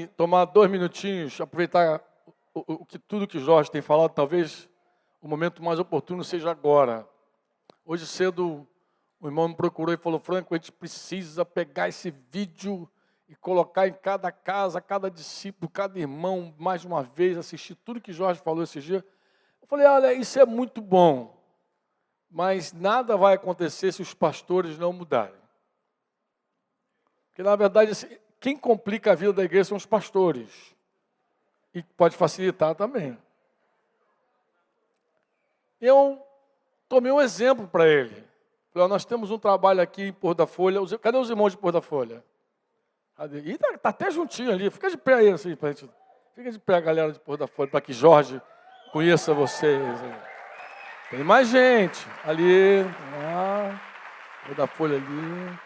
tomar 2 minutinhos, aproveitar tudo que Jorge tem falado, talvez o momento mais oportuno seja agora. Hoje cedo, o irmão me procurou e falou: Franco, a gente precisa pegar esse vídeo e colocar em cada casa, cada discípulo, cada irmão, mais uma vez, assistir tudo que Jorge falou esse dia. Eu falei: olha, isso é muito bom, mas nada vai acontecer se os pastores não mudarem. Porque, na verdade, quem complica a vida da igreja são os pastores. E pode facilitar também. Eu tomei um exemplo para ele. Falei: nós temos um trabalho aqui em Porto da Folha. Cadê os irmãos de Porto da Folha? Ih, tá até juntinho ali. Fica de pé aí, assim, pra gente. Fica de pé a galera de Porto da Folha, para que Jorge conheça vocês. Tem mais gente ali. Porto da Folha ali.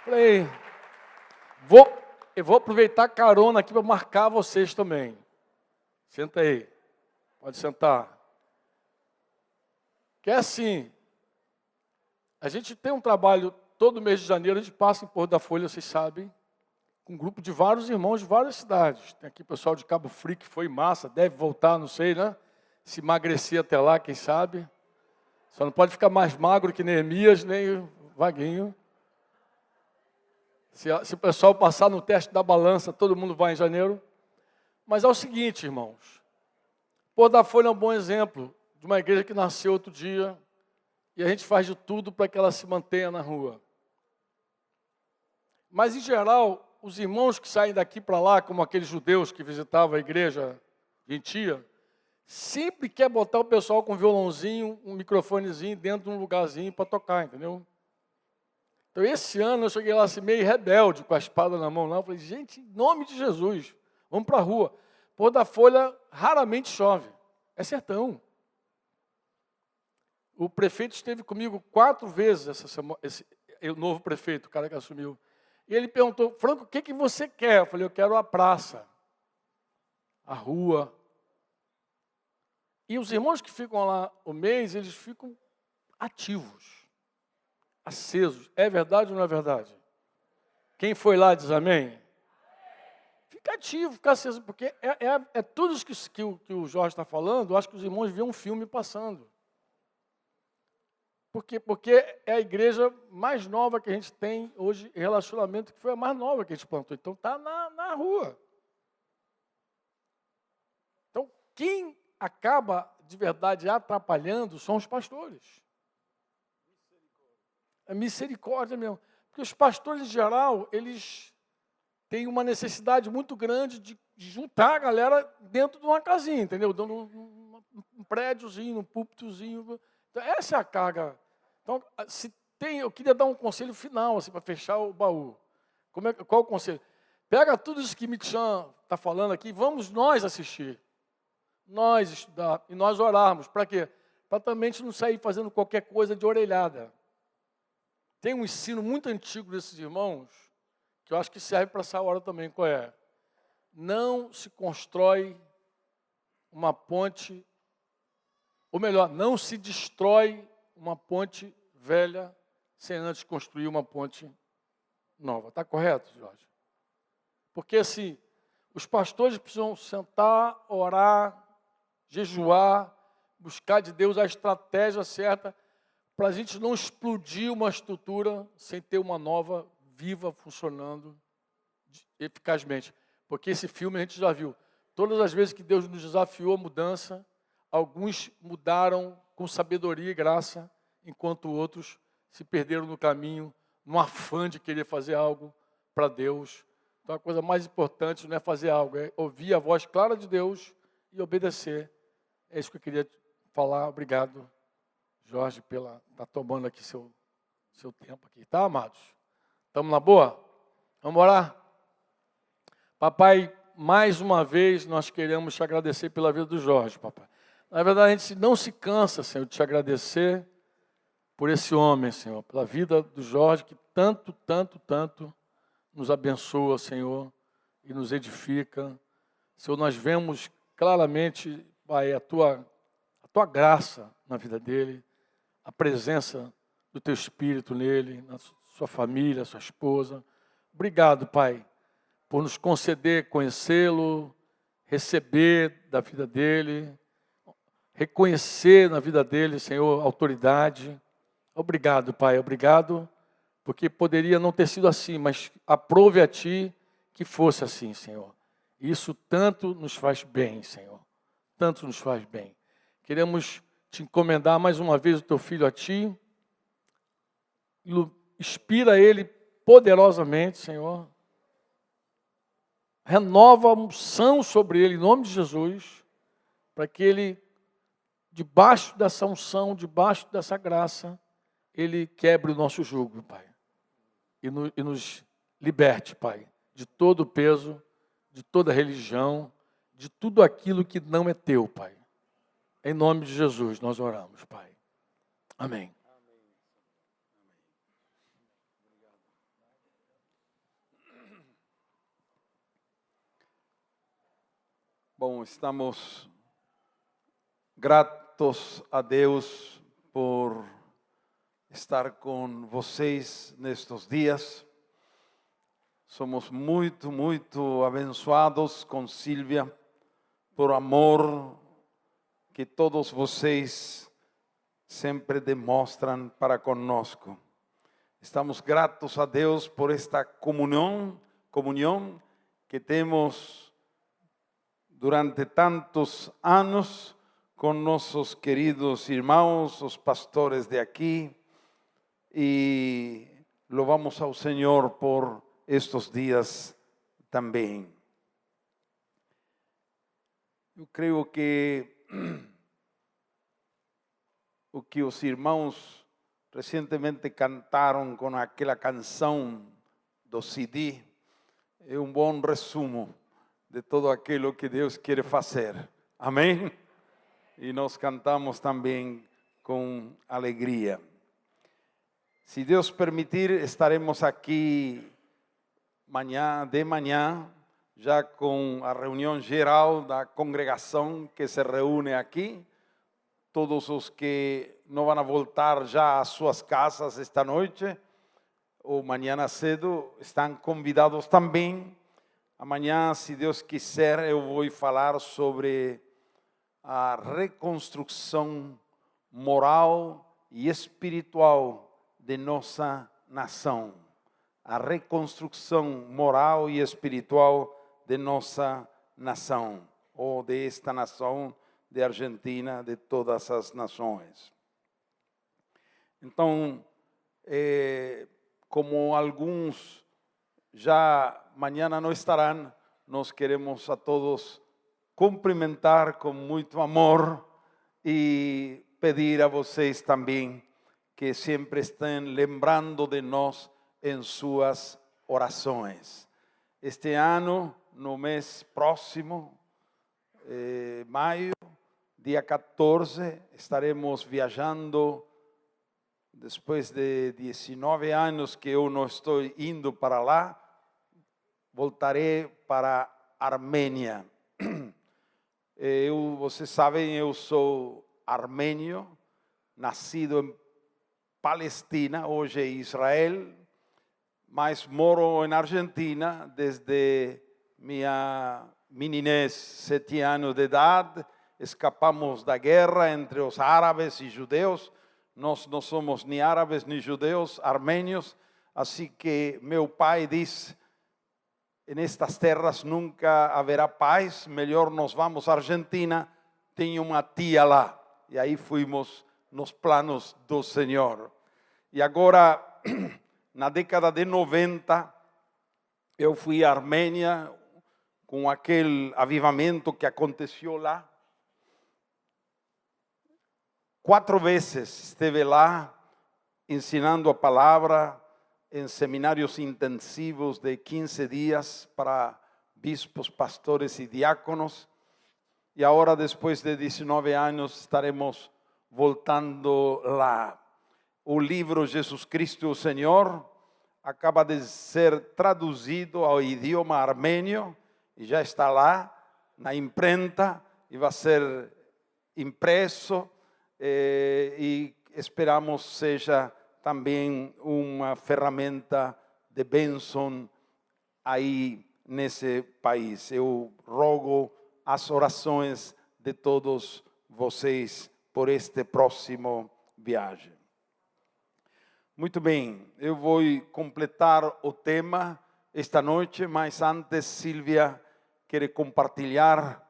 Falei: eu vou aproveitar a carona aqui para marcar vocês também. Senta aí. Pode sentar. Que é assim, a gente tem um trabalho, todo mês de janeiro, a gente passa em Porto da Folha, vocês sabem, com um grupo de vários irmãos de várias cidades. Tem aqui o pessoal de Cabo Frio, que foi massa, deve voltar, não sei, né? Se emagrecer até lá, quem sabe. Só não pode ficar mais magro que Neemias, nem o Vaguinho. Se o pessoal passar no teste da balança, todo mundo vai em janeiro. Mas é o seguinte, irmãos. Porto da Folha é um bom exemplo de uma igreja que nasceu outro dia e a gente faz de tudo para que ela se mantenha na rua. Mas, em geral, os irmãos que saem daqui para lá, como aqueles judeus que visitavam a igreja gentia, sempre quer botar o pessoal com um violãozinho, um microfonezinho dentro de um lugarzinho para tocar, entendeu? Então, esse ano eu cheguei lá assim, meio rebelde, com a espada na mão lá. Eu falei: gente, em nome de Jesus, vamos para a rua. Porto da Folha raramente chove. É sertão. O prefeito esteve comigo 4 vezes essa semana, o novo prefeito, o cara que assumiu. E ele perguntou: Franco, o que você quer? Eu falei: eu quero a praça, a rua. E os irmãos que ficam lá o mês, eles ficam ativos, acesos. É verdade ou não é verdade? Quem foi lá diz amém? Fica ativo, fica aceso, porque é tudo isso que o Jorge está falando. Eu acho que os irmãos viam um filme passando. Porque é a igreja mais nova que a gente tem hoje em relacionamento, que foi a mais nova que a gente plantou. Então está na rua. Então, quem acaba de verdade atrapalhando são os pastores. É misericórdia mesmo. Porque os pastores, em geral, eles têm uma necessidade muito grande de juntar a galera dentro de uma casinha, entendeu? Dando um prédiozinho, um púlpitozinho. Então, essa é a carga. Então, eu queria dar um conselho final, assim, para fechar o baú. Qual o conselho? Pega tudo isso que Michan está falando aqui, vamos nós assistir. Nós estudar e nós orarmos. Para quê? Para também a gente não sair fazendo qualquer coisa de orelhada. Tem um ensino muito antigo desses irmãos, que eu acho que serve para essa hora também. Qual é? Não se constrói uma ponte, ou melhor, não se destrói uma ponte velha sem antes construir uma ponte nova. Está correto, Jorge? Porque assim, os pastores precisam sentar, orar, jejuar, buscar de Deus a estratégia certa para a gente não explodir uma estrutura sem ter uma nova, viva, funcionando eficazmente. Porque esse filme a gente já viu. Todas as vezes que Deus nos desafiou a mudança, alguns mudaram com sabedoria e graça, enquanto outros se perderam no caminho, no afã de querer fazer algo para Deus. Então a coisa mais importante não é fazer algo, é ouvir a voz clara de Deus e obedecer. É isso que eu queria falar. Obrigado, Jorge, pela estar tomando aqui seu tempo aqui. Tá, amados? Estamos na boa? Vamos orar? Papai, mais uma vez nós queremos te agradecer pela vida do Jorge, papai. Na verdade, a gente não se cansa, Senhor, de te agradecer por esse homem, Senhor, pela vida do Jorge, que tanto nos abençoa, Senhor, e nos edifica. Senhor, nós vemos claramente, Pai, a tua graça na vida dele, a presença do teu Espírito nele, na sua família, sua esposa. Obrigado, Pai, por nos conceder conhecê-lo, receber da vida dele, reconhecer na vida dele, Senhor, autoridade. Obrigado, Pai, obrigado, porque poderia não ter sido assim, mas aprove a Ti que fosse assim, Senhor. Isso tanto nos faz bem, Senhor, tanto nos faz bem. Queremos Te encomendar mais uma vez o Teu Filho a Ti, inspira ele poderosamente, Senhor. Renova a unção sobre ele, em nome de Jesus, para que ele, debaixo dessa unção, debaixo dessa graça, ele quebre o nosso jugo, Pai. E nos liberte, Pai, de todo o peso, de toda a religião, de tudo aquilo que não é Teu, Pai. Em nome de Jesus nós oramos, Pai. Amém. Bom, estamos gratos a Deus por estar com vocês nestes dias. Somos muito abençoados com Silvia por amor que todos vocês sempre demonstram para conosco. Estamos gratos a Deus por esta comunhão que temos durante tantos anos com nossos queridos irmãos, os pastores de aqui, e louvamos ao Senhor por estes dias também. Eu creio que o que os irmãos recentemente cantaram com aquela canção do CD é um bom resumo de todo aquilo que Deus quer fazer. Amém? E nós cantamos também com alegria. Se Deus permitir, estaremos aqui de manhã, já com a reunião geral da congregação que se reúne aqui. Todos os que não vão voltar já às suas casas esta noite, ou amanhã cedo, estão convidados também. Amanhã, se Deus quiser, eu vou falar sobre a reconstrução moral e espiritual de nossa nação. A reconstrução moral e espiritual de nossa nação, ou desta nação de Argentina, de todas as nações. Então, como alguns já amanhã não estarão, nós queremos a todos cumprimentar com muito amor e pedir a vocês também que sempre estejam lembrando de nós em suas orações. Este ano, no mês próximo, maio, dia 14, estaremos viajando. Depois de 19 anos que eu não estou indo para lá, voltarei para a Armênia. Vocês sabem, eu sou armênio, nascido em Palestina, hoje em Israel, mas moro na Argentina desde minha meninez, 7 anos de idade. Escapamos da guerra entre os árabes e judeus. Nós não somos nem árabes nem judeus, armênios, assim que meu pai diz: nestas terras nunca haverá paz, melhor nós vamos à Argentina, tenho uma tia lá. E aí fomos nos planos do Senhor. E agora, na década de 90, eu fui à Armênia com aquele avivamento que aconteceu lá. 4 vezes esteve lá ensinando a palavra em seminários intensivos de 15 dias para bispos, pastores e diáconos. E agora, depois de 19 anos, estaremos voltando lá. O livro Jesus Cristo o Senhor acaba de ser traduzido ao idioma armênio e já está lá na imprenta e vai ser impresso. E esperamos seja também uma ferramenta de bênção aí nesse país. Eu rogo as orações de todos vocês por este próximo viagem. Muito bem, eu vou completar o tema esta noite, mas antes Silvia quer compartilhar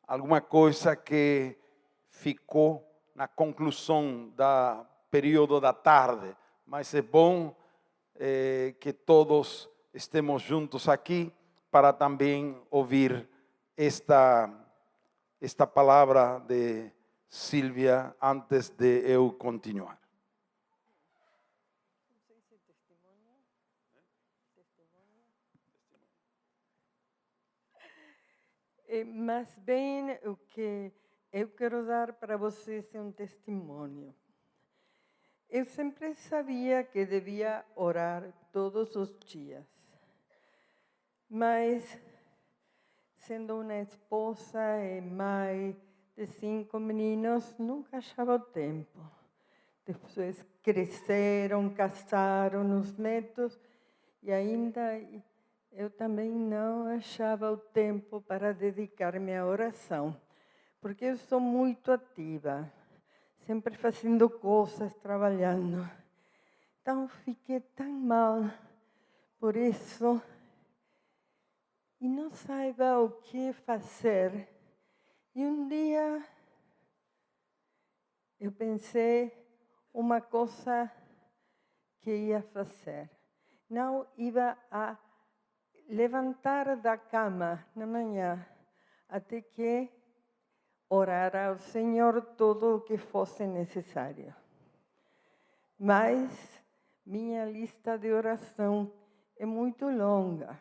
alguma coisa que ficou na conclusão do período da tarde. Mas é bom que todos estemos juntos aqui para também ouvir esta palavra de Silvia antes de eu continuar. Mas bem, o que eu quero dar para vocês é um testemunho. Eu sempre sabia que devia orar todos os dias, mas sendo uma esposa e mãe de 5 meninos, nunca achava o tempo. Depois cresceram, casaram, os netos, e ainda eu também não achava o tempo para dedicar-me à oração, porque eu sou muito ativa, sempre fazendo coisas, trabalhando. Então, fiquei tão mal por isso e não sabia o que fazer. E um dia eu pensei uma coisa que ia fazer. Não ia a levantar da cama na manhã até que orar ao Senhor tudo o que fosse necessário. Mas minha lista de oração é muito longa.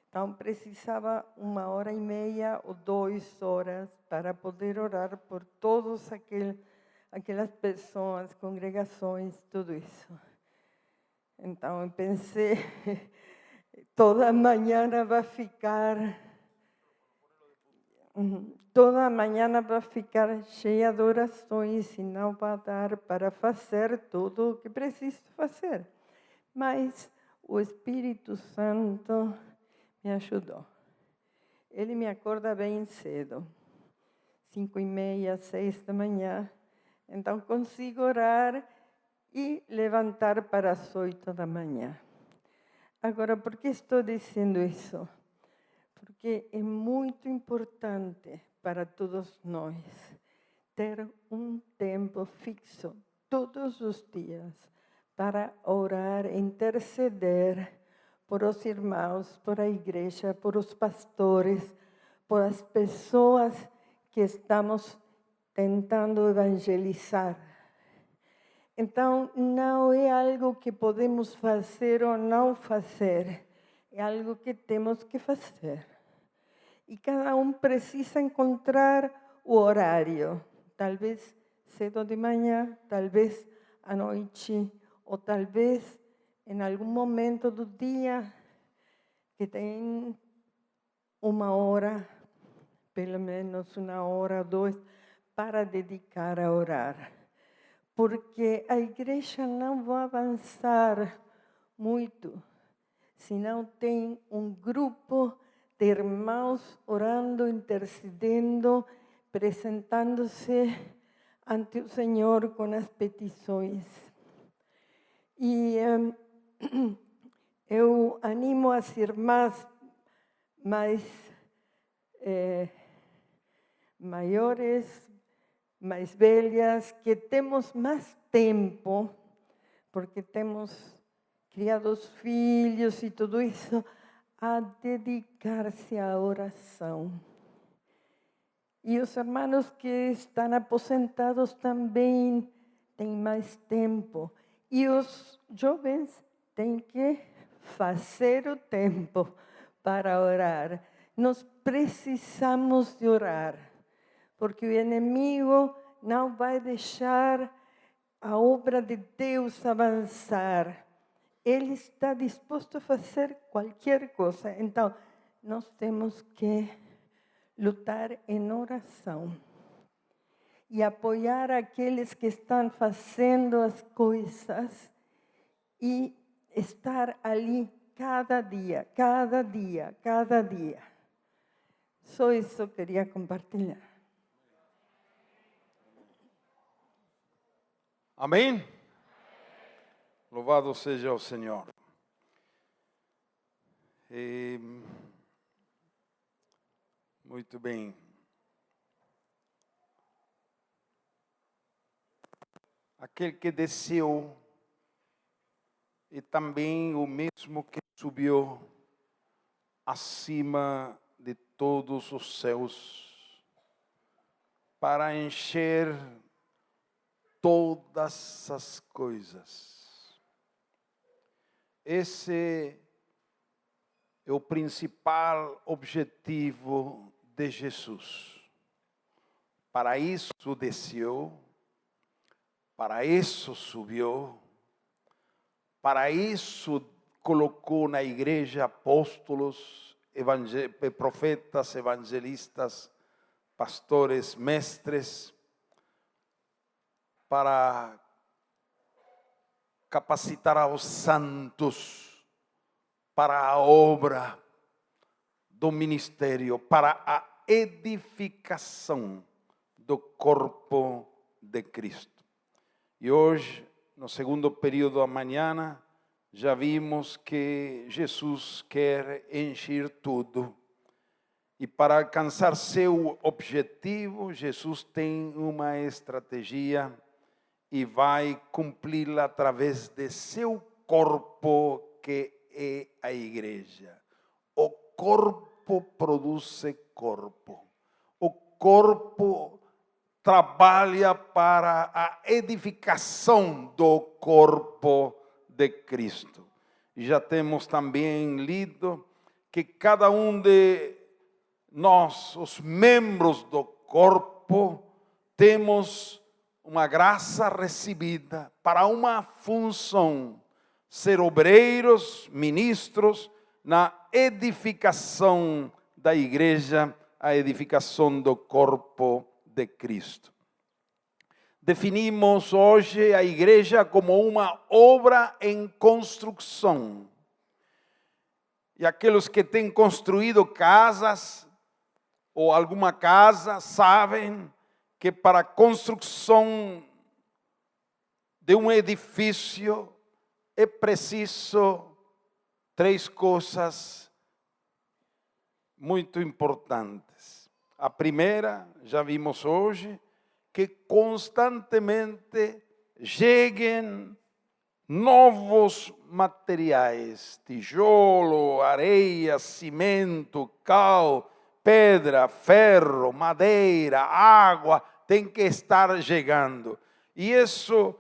Então precisava 1h30 ou 2 horas para poder orar por todas aquelas pessoas, congregações, tudo isso. Então eu pensei, toda manhã vai ficar cheia de orações e não vai dar para fazer tudo o que preciso fazer. Mas o Espírito Santo me ajudou. Ele me acorda bem cedo, 5h30, 6 da manhã. Então consigo orar e levantar para as 8 da manhã. Agora, por que estou dizendo isso? Porque é muito importante para todos nós ter um tempo fixo, todos os dias, para orar, interceder por os irmãos, por a igreja, por os pastores, por as pessoas que estamos tentando evangelizar. Então, não é algo que podemos fazer ou não fazer, é algo que temos que fazer. E cada um precisa encontrar o horário, talvez cedo de manhã, talvez à noite, ou talvez em algum momento do dia que tem 1 hora, pelo menos 1 hora ou 2, para dedicar a orar. Porque a igreja não vai avançar muito se não tem um grupo de irmãos orando, intercedendo, apresentando-se ante o Senhor com as petições. E eu animo as irmãs maiores, mais velhas, que temos mais tempo, porque temos criado os filhos e tudo isso, a dedicar-se à oração. E os irmãos que estão aposentados também têm mais tempo. E os jovens têm que fazer o tempo para orar. Nós precisamos de orar, porque o inimigo não vai deixar a obra de Deus avançar. Ele está disposto a fazer qualquer coisa. Então, nós temos que lutar em oração e apoiar aqueles que estão fazendo as coisas e estar ali cada dia, cada dia, cada dia. Só isso eu queria compartilhar. Amém? Louvado seja o Senhor. Muito bem. Aquele que desceu e também o mesmo que subiu acima de todos os céus para encher todas as coisas. Esse é o principal objetivo de Jesus. Para isso desceu, para isso subiu, para isso colocou na igreja apóstolos, profetas, evangelistas, pastores, mestres, para capacitar aos santos para a obra do ministério, para a edificação do corpo de Cristo. E hoje, no segundo período da manhã, já vimos que Jesus quer encher tudo. E para alcançar seu objetivo, Jesus tem uma estratégia e vai cumpri-la através de seu corpo, que é a igreja. O corpo produz corpo. O corpo trabalha para a edificação do corpo de Cristo. E já temos também lido que cada um de nós, os membros do corpo, temos uma graça recebida para uma função, ser obreiros, ministros na edificação da igreja, a edificação do corpo de Cristo. Definimos hoje a igreja como uma obra em construção. E aqueles que têm construído casas ou alguma casa sabem que para a construção de um edifício é preciso 3 coisas muito importantes. A primeira, já vimos hoje, que constantemente cheguem novos materiais, tijolo, areia, cimento, cal, pedra, ferro, madeira, água, tem que estar chegando. E isso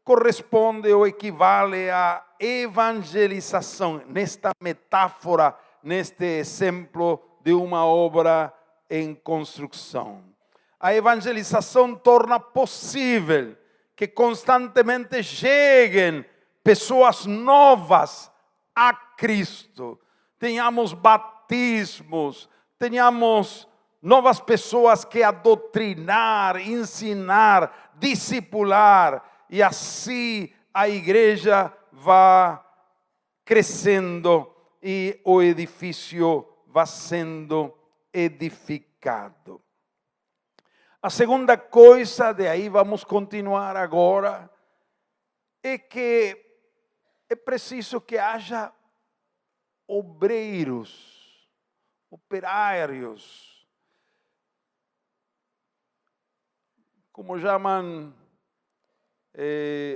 corresponde ou equivale à evangelização, nesta metáfora, neste exemplo de uma obra em construção. A evangelização torna possível que constantemente cheguem pessoas novas a Cristo. Tenhamos batismos, tenhamos novas pessoas que adoutrinar, ensinar, discipular, e assim a igreja vai crescendo e o edifício vai sendo edificado. A segunda coisa, de aí vamos continuar agora, é que é preciso que haja obreiros, operários, como chamam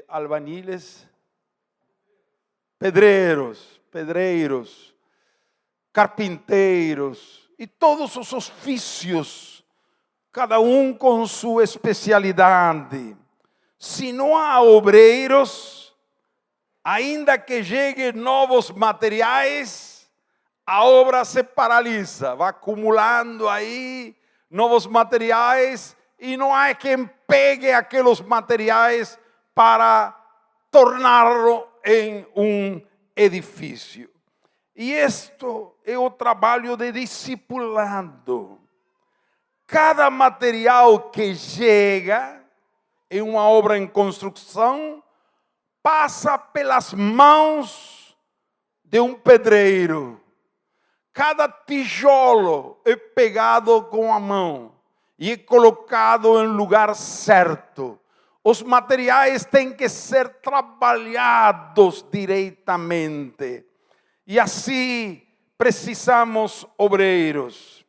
albañiles, pedreiros, carpinteiros e todos os ofícios, cada um com sua especialidade. Se não há obreiros, ainda que cheguem novos materiais, a obra se paralisa, vai acumulando aí novos materiais e não há quem pegue aqueles materiais para torná-lo em um edifício. E isto é o trabalho de discipulado. Cada material que chega em uma obra em construção passa pelas mãos de um pedreiro. Cada tijolo é pegado com a mão e é colocado em lugar certo. Os materiais têm que ser trabalhados diretamente. E assim precisamos obreiros.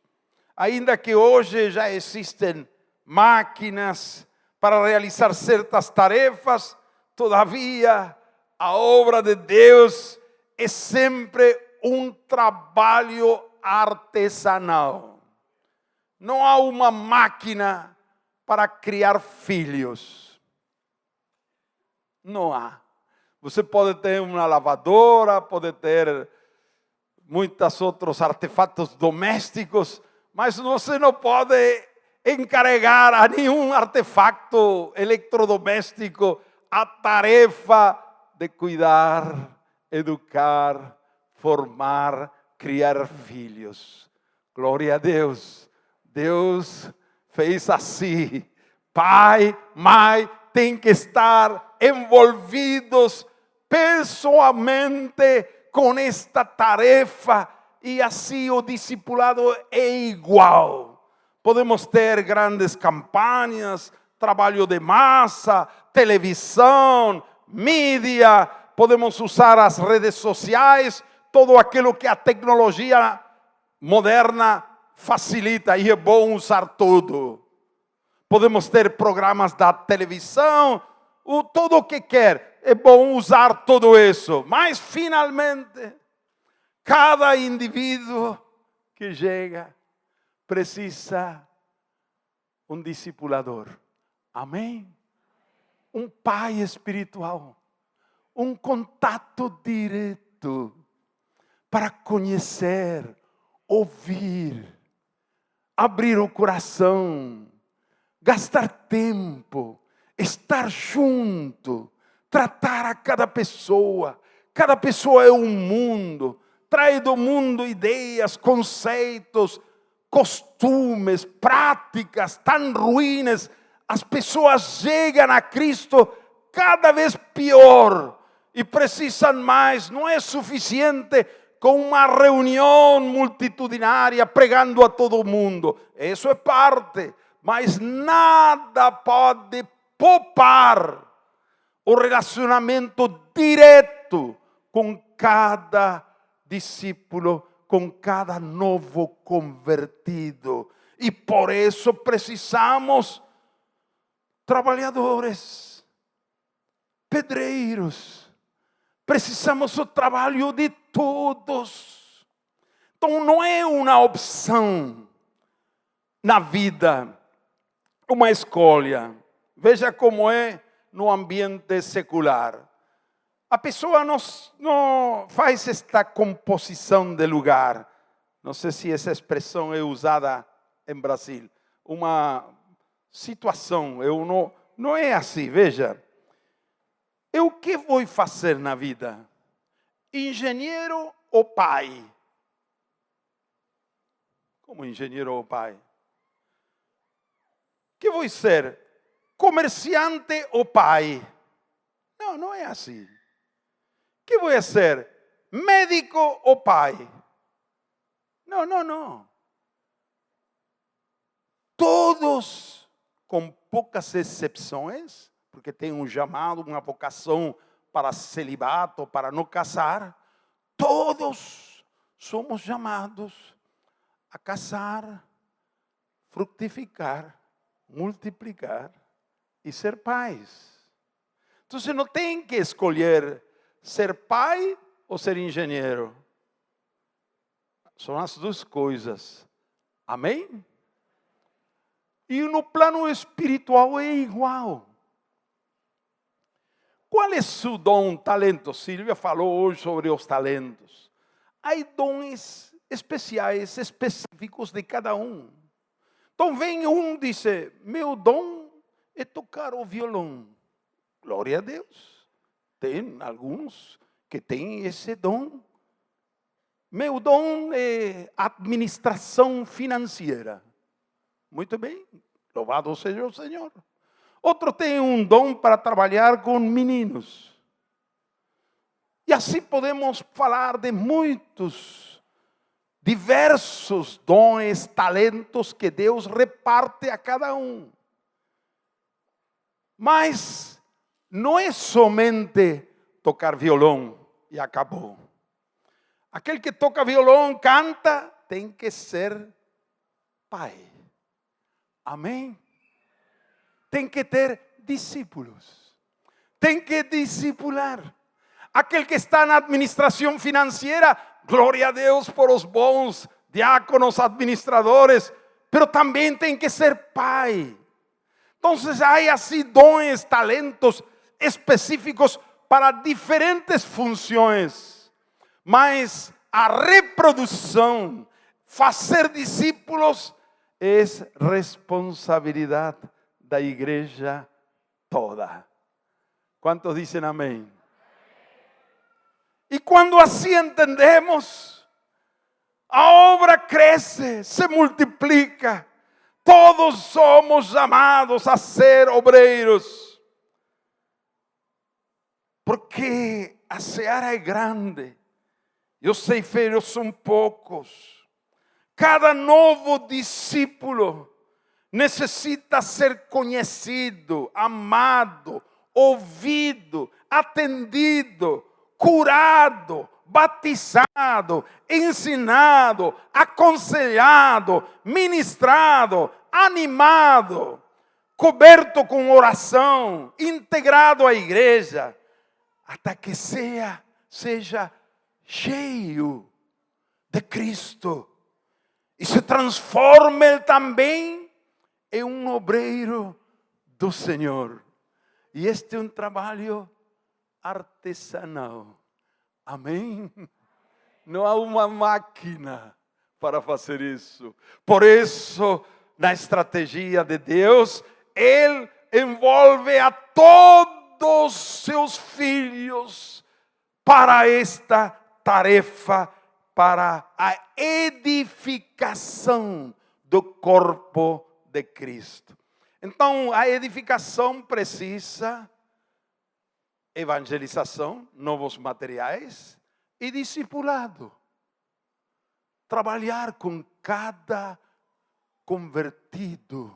Ainda que hoje já existem máquinas para realizar certas tarefas, todavia a obra de Deus é sempre um trabalho artesanal. Não há uma máquina para criar filhos. Não há. Você pode ter uma lavadora, pode ter muitos outros artefatos domésticos, mas você não pode encarregar a nenhum artefato eletrodoméstico a tarefa de cuidar, educar, formar, criar filhos. Glória a Deus. Deus fez assim. Pai, mãe, tem que estar envolvidos pessoalmente com esta tarefa, e assim o discipulado é igual. Podemos ter grandes campanhas, trabalho de massa, televisão, mídia, podemos usar as redes sociais, todo aquilo que a tecnologia moderna facilita, e é bom usar tudo. Podemos ter programas da televisão, tudo o que quer, é bom usar tudo isso. Mas, finalmente, cada indivíduo que chega precisa um discipulador. Amém? Um pai espiritual, um contato direto para conhecer, ouvir, abrir o coração, gastar tempo, estar junto, tratar a cada pessoa. Cada pessoa é um mundo, traz do mundo ideias, conceitos, costumes, práticas tão ruins. As pessoas chegam a Cristo cada vez pior e precisam mais. Não é suficiente com uma reunião multitudinária pregando a todo mundo. Isso é parte, mas nada pode poupar o relacionamento direto com cada discípulo, com cada novo convertido. E por isso precisamos trabalhadores, pedreiros. Precisamos do trabalho de todos. Então não é uma opção na vida, uma escolha. Veja como é no ambiente secular. A pessoa não faz esta composição de lugar. Não sei se essa expressão é usada em Brasil. Uma situação, não é assim, veja. Eu o que vou fazer na vida? Engenheiro ou pai? Como engenheiro ou pai? O que vou ser? Comerciante ou pai? Não, não é assim. O que vou ser? Médico ou pai? Não, não, não. Todos, com poucas exceções, porque tem um chamado, uma vocação para celibato, para não casar, todos somos chamados a casar, frutificar, multiplicar e ser pais. Então você não tem que escolher ser pai ou ser engenheiro. São as duas coisas. Amém? E no plano espiritual é igual. Qual é seu dom, talento? Silvia falou hoje sobre os talentos. Há dons especiais, específicos de cada um. Então vem um e diz, meu dom é tocar o violão. Glória a Deus. Tem alguns que têm esse dom. Meu dom é administração financeira. Muito bem, louvado seja o Senhor. Outro tem um dom para trabalhar com meninos. E assim podemos falar de muitos, diversos dons, talentos que Deus reparte a cada um. Mas não é somente tocar violão e acabou. Aquele que toca violão, canta, tem que ser pai. Amém? Tem que ter discípulos. Tem que discipular. Aquele que está na administração financeira, glória a Deus por os bons diáconos, administradores, pero também tem que ser pai. Então, há assim dons, talentos específicos para diferentes funções. Mas a reprodução, fazer discípulos, é responsabilidade da igreja toda. Quantos dizem amém? E quando assim entendemos, a obra cresce, se multiplica. Todos somos chamados a ser obreiros. Porque a seara é grande. E os ceifeiros são poucos. Cada novo discípulo necessita ser conhecido, amado, ouvido, atendido, curado, batizado, ensinado, aconselhado, ministrado, animado, coberto com oração, integrado à igreja, até que seja cheio de Cristo e se transforme também em um obreiro do Senhor. E este é um trabalho artesanal. Amém? Não há uma máquina para fazer isso. Por isso, na estratégia de Deus, Ele envolve a todos seus filhos para esta tarefa, para a edificação do corpo de Cristo. Então, a edificação precisa evangelização, novos materiais e discipulado. Trabalhar com cada convertido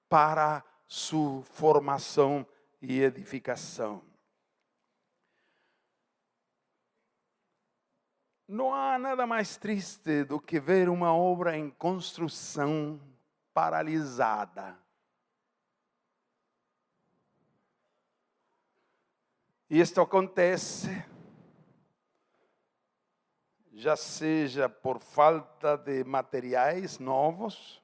para sua formação e edificação. Não há nada mais triste do que ver uma obra em construção paralisada. E isto acontece, já seja por falta de materiais novos,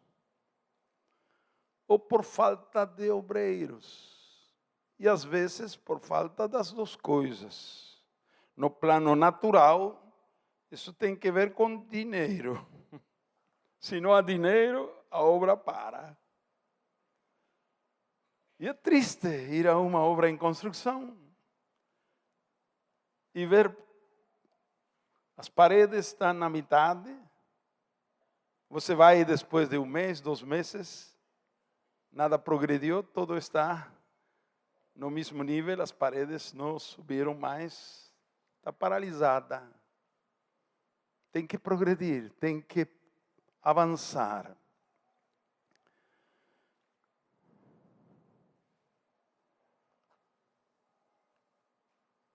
ou por falta de obreiros. E às vezes por falta das duas coisas. No plano natural, isso tem que ver com dinheiro. Se não há dinheiro, a obra para. E é triste ir a uma obra em construção e ver as paredes estão na metade. Você vai depois de um mês, 2 meses, nada progrediu, tudo está no mesmo nível, as paredes não subiram mais, está paralisada. Tem que progredir, tem que avançar.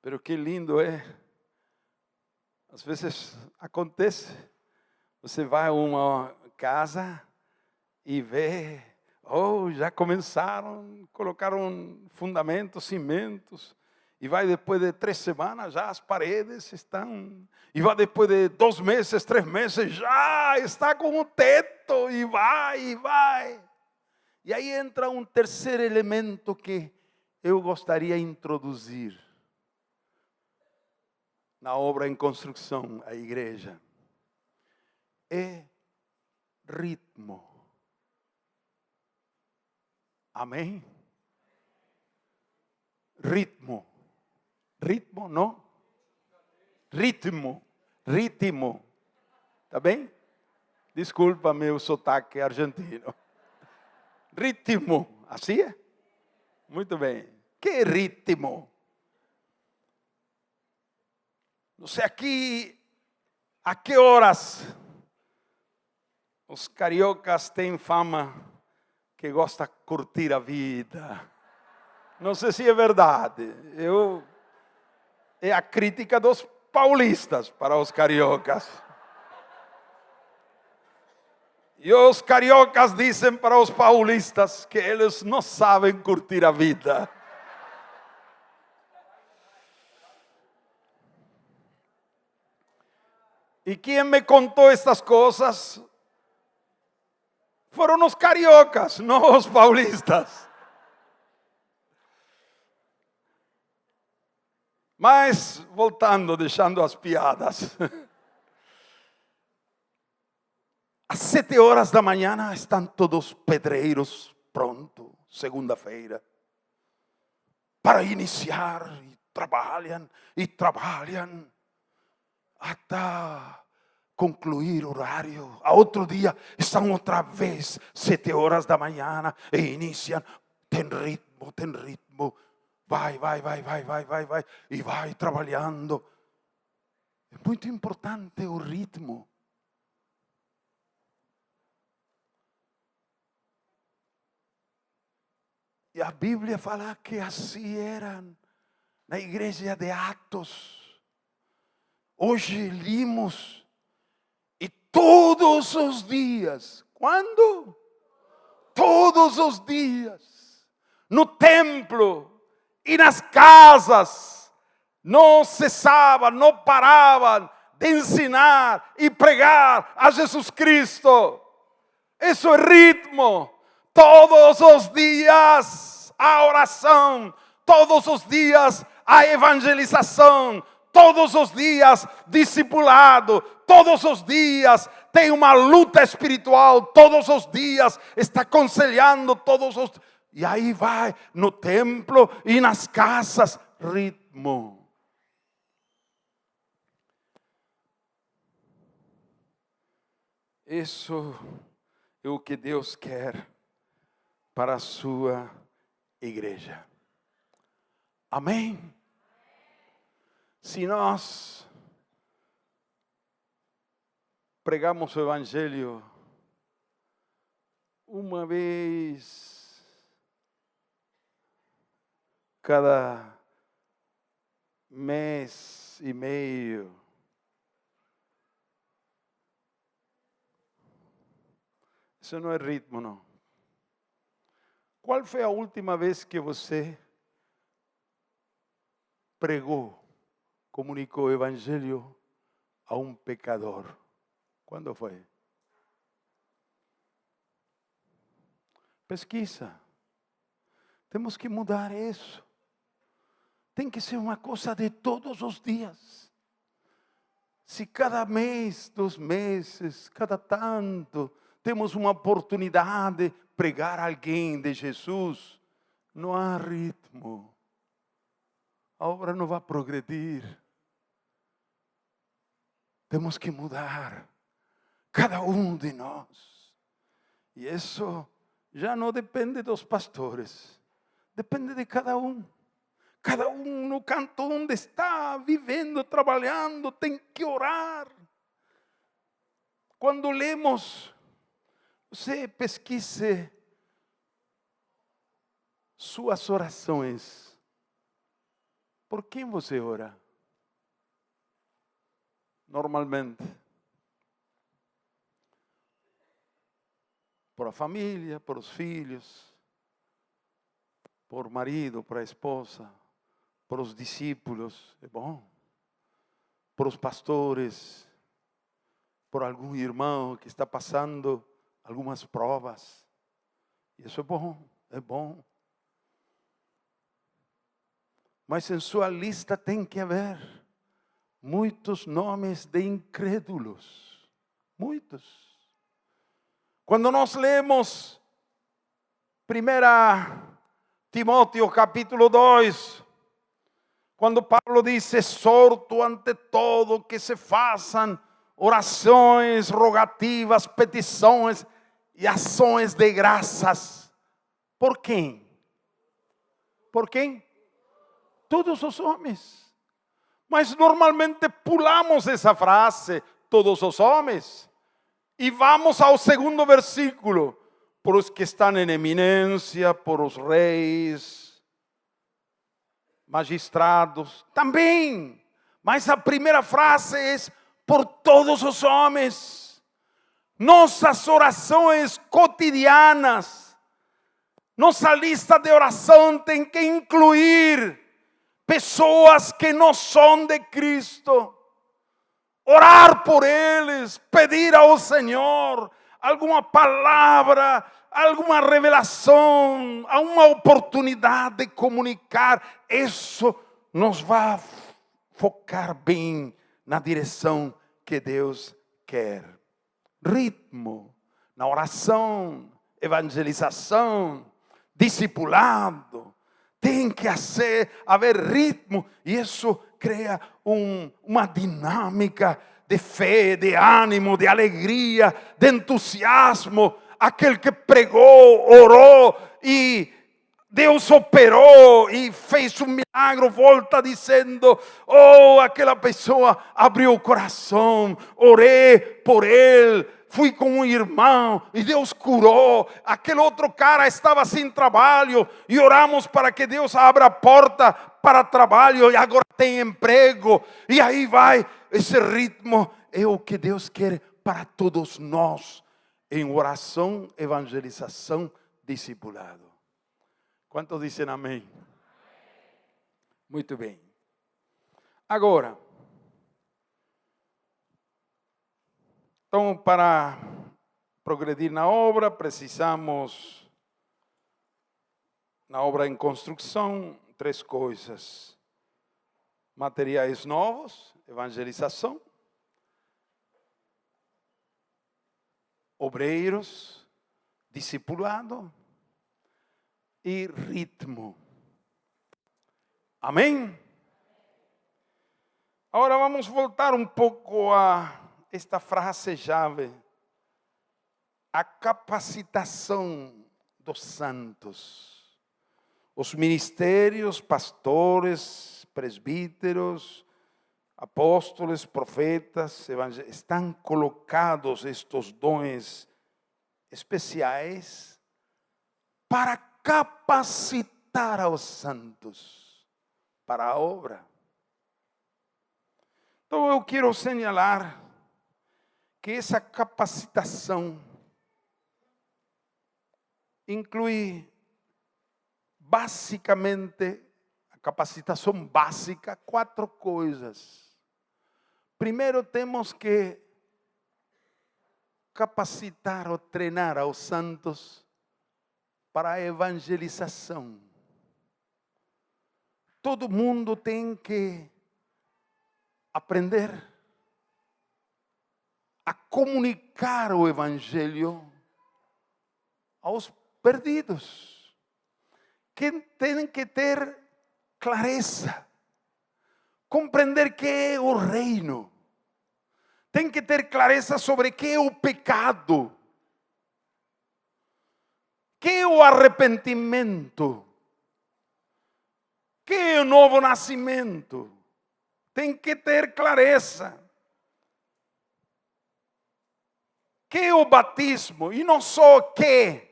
Pero que lindo é. Às vezes acontece, você vai a uma casa e vê, já começaram, colocaram fundamentos, cimentos, e vai depois de 3 semanas, já as paredes estão, e vai depois de 2 meses, 3 meses, já está com o teto, e vai. E aí entra um terceiro elemento que eu gostaria de introduzir na obra em construção, a igreja, é ritmo. Amém? Ritmo. Ritmo, não? Ritmo. Tá bem? Desculpa meu sotaque argentino. Ritmo. Assim é? Muito bem. Que ritmo? Não sei aqui a que horas os cariocas têm fama que gosta de curtir a vida. Não sei se é verdade. É a crítica dos paulistas para os cariocas. E os cariocas dizem para os paulistas que eles não sabem curtir a vida. E quem me contou estas coisas foram os cariocas, não os paulistas. Mas, voltando, deixando as piadas. Às 7 horas da manhã estão todos os pedreiros prontos, segunda-feira, para iniciar e trabalham até concluir o horário. A outro dia estão outra vez 7 horas da manhã e iniciam. Tem ritmo. Vai. E vai trabalhando. É muito importante o ritmo. E a Bíblia fala que assim eram na igreja de Atos. Hoje limos e todos os dias. Quando? Todos os dias. No templo e nas casas. Não cessavam, não paravam de ensinar e pregar a Jesus Cristo. Isso é ritmo. Todos os dias a oração. Todos os dias a evangelização. Todos os dias discipulado, todos os dias tem uma luta espiritual, todos os dias está aconselhando, e aí vai no templo e nas casas, ritmo. Isso é o que Deus quer para a sua igreja. Amém? Se nós pregamos o Evangelho uma vez cada mês e meio, isso não é ritmo, não. Qual foi a última vez que você pregou, comunicou o Evangelho a um pecador? Quando foi? Pesquisa. Temos que mudar isso. Tem que ser uma coisa de todos os dias. Se cada mês, 2 meses, cada tanto, temos uma oportunidade de pregar a alguém de Jesus, não há ritmo. A obra não vai progredir. Temos que mudar. Cada um de nós. E isso já não depende dos pastores. Depende de cada um. Cada um no canto onde está, vivendo, trabalhando, tem que orar. Quando lemos, você pesquise suas orações. Por quem você ora? Normalmente. Por a família, por os filhos, por o marido, por a esposa, por os discípulos, é bom. Por os pastores, por algum irmão que está passando algumas provas. Isso é bom, é bom. Mas em sua lista tem que haver muitos nomes de incrédulos. Muitos. Quando nós lemos 1 Timóteo capítulo 2, quando Paulo diz: exorto ante todo que se façam orações, rogativas, petições e ações de graças. Por quem? Por quem? Todos os homens. Mas normalmente pulamos essa frase, todos os homens, e vamos ao segundo versículo. Por os que estão em eminência, por os reis, magistrados, também. Mas a primeira frase é por todos os homens. Nossas orações cotidianas, nossa lista de oração tem que incluir pessoas que não são de Cristo. Orar por eles, pedir ao Senhor alguma palavra, alguma revelação, alguma oportunidade de comunicar. Isso nos vai focar bem na direção que Deus quer. Ritmo na oração, evangelização, discipulado. Tem que haver ritmo, e isso cria uma dinâmica de fé, de ânimo, de alegria, de entusiasmo. Aquele que pregou, orou e Deus operou e fez um milagre, volta dizendo: oh, aquela pessoa abriu o coração, orei por ele, fui com um irmão e Deus curou. Aquele outro cara estava sem trabalho e oramos para que Deus abra a porta para trabalho e agora tem emprego. E aí vai, esse ritmo é o que Deus quer para todos nós, em oração, evangelização, discipulado. Quantos dizem amém? Muito bem. Agora, então, para progredir na obra, precisamos, na obra em construção, 3 coisas: materiais novos, evangelização, obreiros, discipulado e ritmo. Amém? Agora vamos voltar um pouco a esta frase-chave: a capacitação dos santos. Os ministérios, pastores, presbíteros, apóstolos, profetas, evangelistas, estão colocados estes dons especiais para capacitar aos santos para a obra. Então eu quero señalar que essa capacitação inclui basicamente, a capacitação básica, 4 coisas. Primeiro, temos que capacitar ou treinar aos santos para a evangelização. Todo mundo tem que aprender a comunicar o evangelho aos perdidos. Que tem que ter clareza, compreender que é o reino. Tem que ter clareza sobre que é o pecado, que é o arrependimento, que é o novo nascimento. Tem que ter clareza. Que é o batismo, e não só o que,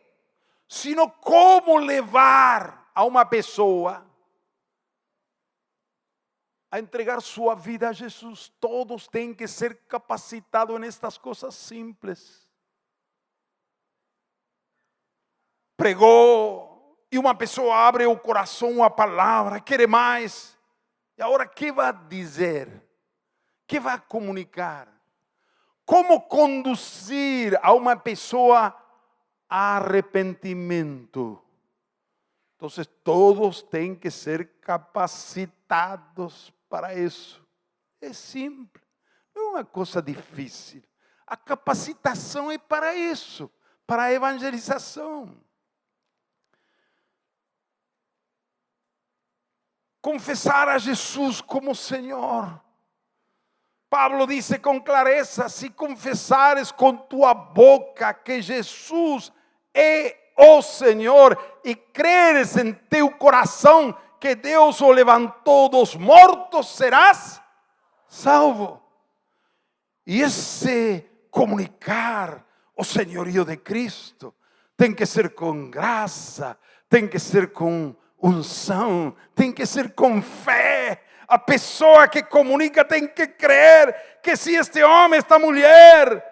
sino como levar a uma pessoa a entregar sua vida a Jesus. Todos têm que ser capacitados nestas coisas simples. Pregou e uma pessoa abre o coração à palavra, quer mais. E agora o que vai dizer? O que vai comunicar? Como conduzir a uma pessoa a arrependimento? Então, todos têm que ser capacitados para isso. É simples, não é uma coisa difícil. A capacitação é para isso, para a evangelização. Confessar a Jesus como Senhor. Pablo disse com clareza: se confessares com tua boca que Jesus é o Senhor e creres em teu coração que Deus o levantou dos mortos, serás salvo. E esse comunicar o senhorio de Cristo tem que ser com graça, tem que ser com unção, tem que ser com fé. A pessoa que comunica tem que crer que se este homem, esta mulher,